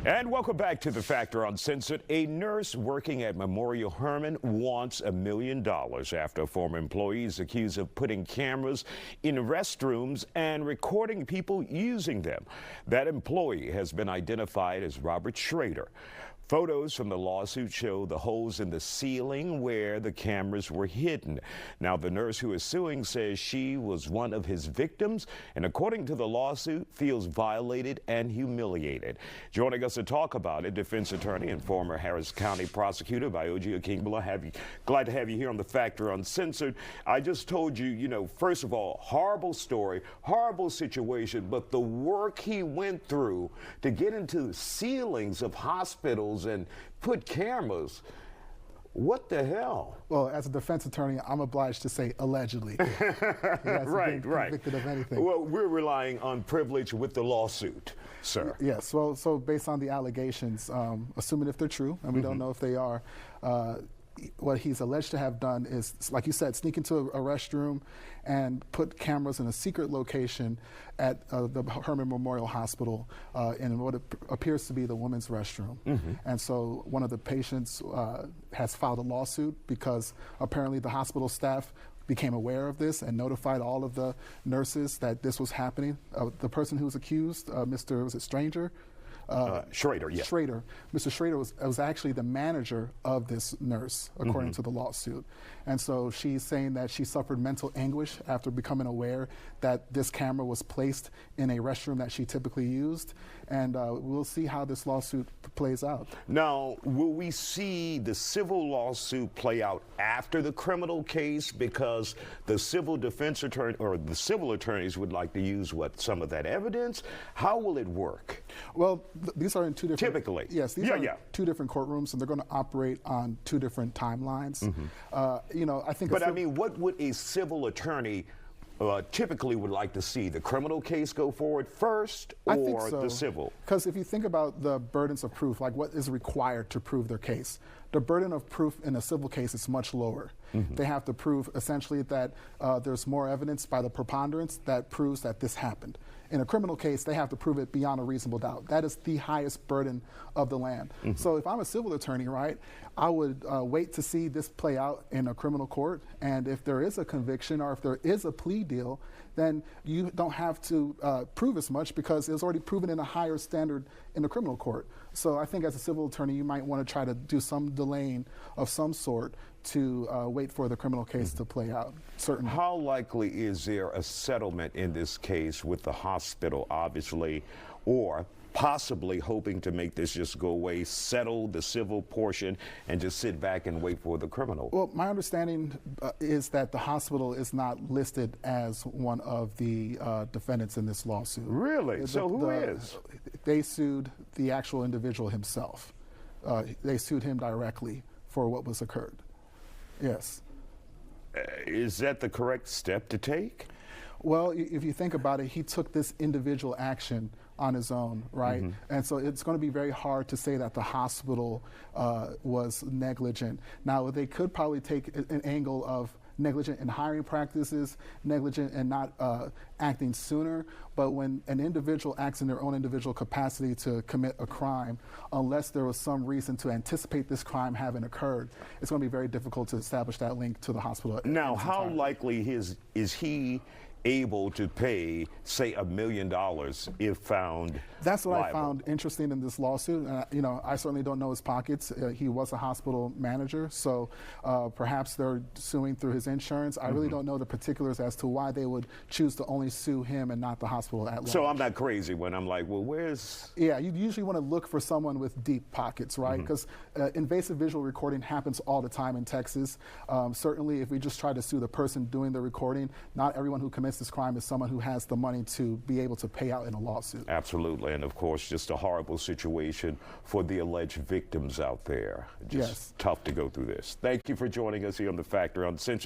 And welcome back to The Factor Uncensored. A nurse working at Memorial Hermann wants $1 million after a former employee is accused of putting cameras in restrooms and recording people using them. That employee has been identified as Robert Schrader. Photos from the lawsuit show the holes in the ceiling where the cameras were hidden. Now, the nurse who is suing says she was one of his victims and, according to the lawsuit, feels violated and humiliated. Joining us to talk about it, defense attorney and former Harris County prosecutor Vioja Akingbala. Glad to have you here on The Factor Uncensored. I just told you, first of all, horrible story, horrible situation, but the work he went through to get into the ceilings of hospitals and put cameras. What the hell? Well, as a defense attorney, I'm obliged to say allegedly. Right. Convicted of anything. Well, we're relying on privilege with the lawsuit, sir. Yes. Well, so based on the allegations, assuming if they're true, and we don't know if they are, what he's alleged to have done is, like you said, sneak into a restroom and put cameras in a secret location at the Hermann Memorial Hospital in what appears to be the women's restroom. And so one of the patients has filed a lawsuit because apparently the hospital staff became aware of this and notified all of the nurses that this was happening. The person who was accused, Mr. Stranger? Schrader, yes. Schrader. Mr. Schrader was actually the manager of this nurse, according to the lawsuit. And so she's saying that she suffered mental anguish after becoming aware that this camera was placed in a restroom that she typically used. And we'll see how this lawsuit plays out. Now, will we see the civil lawsuit play out after the criminal case? Because the civil defense attorney or the civil attorneys would like to use some of that evidence. How will it work? Well, these are in two different... Typically. Yes, these are two different courtrooms, and they're going to operate on two different timelines. I think... But I mean, what would a civil attorney typically would like to see? The criminal case go forward first, or the civil? Because if you think about the burdens of proof, like what is required to prove their case, the burden of proof in a civil case is much lower. They have to prove essentially that there's more evidence by the preponderance that proves that this happened. In a criminal case, they have to prove it beyond a reasonable doubt. That is the highest burden of the land. So if I'm a civil attorney, right, I would wait to see this play out in a criminal court. And if there is a conviction or if there is a plea deal, then you don't have to prove as much because it was already proven in a higher standard in the criminal court. So I think as a civil attorney, you might want to try to do some delaying of some sort to wait for the criminal case to play out. Certainly. How likely is there a settlement in this case with the hospital, obviously, or possibly hoping to make this just go away, settle the civil portion, and just sit back and wait for the criminal? Well, my understanding is that the hospital is not listed as one of the defendants in this lawsuit. Really? So who is? They sued the actual individual himself. They sued him directly for what was occurred. Yes. Is that the correct step to take? Well, if you think about it, he took this individual action on his own, right? And so it's going to be very hard to say that the hospital was negligent. Now, they could probably take an angle of negligent in hiring practices, negligent in not acting sooner, but when an individual acts in their own individual capacity to commit a crime, unless there was some reason to anticipate this crime having occurred, it's going to be very difficult to establish that link to the hospital. Now, how likely is he able to pay, say, $1 million if found That's what liable? I found interesting in this lawsuit. I certainly don't know his pockets. He was a hospital manager, so perhaps they're suing through his insurance. I really don't know the particulars as to why they would choose to only sue him and not the hospital at large. So I'm not crazy when I'm like, well, where's... Yeah, you usually want to look for someone with deep pockets, right? Because invasive visual recording happens all the time in Texas. Certainly, if we just try to sue the person doing the recording, not everyone who commits this crime is someone who has the money to be able to pay out in a lawsuit. Absolutely, and of course, just a horrible situation for the alleged victims out there. Just tough to go through this. Thank you for joining us here on The Factor Uncensored.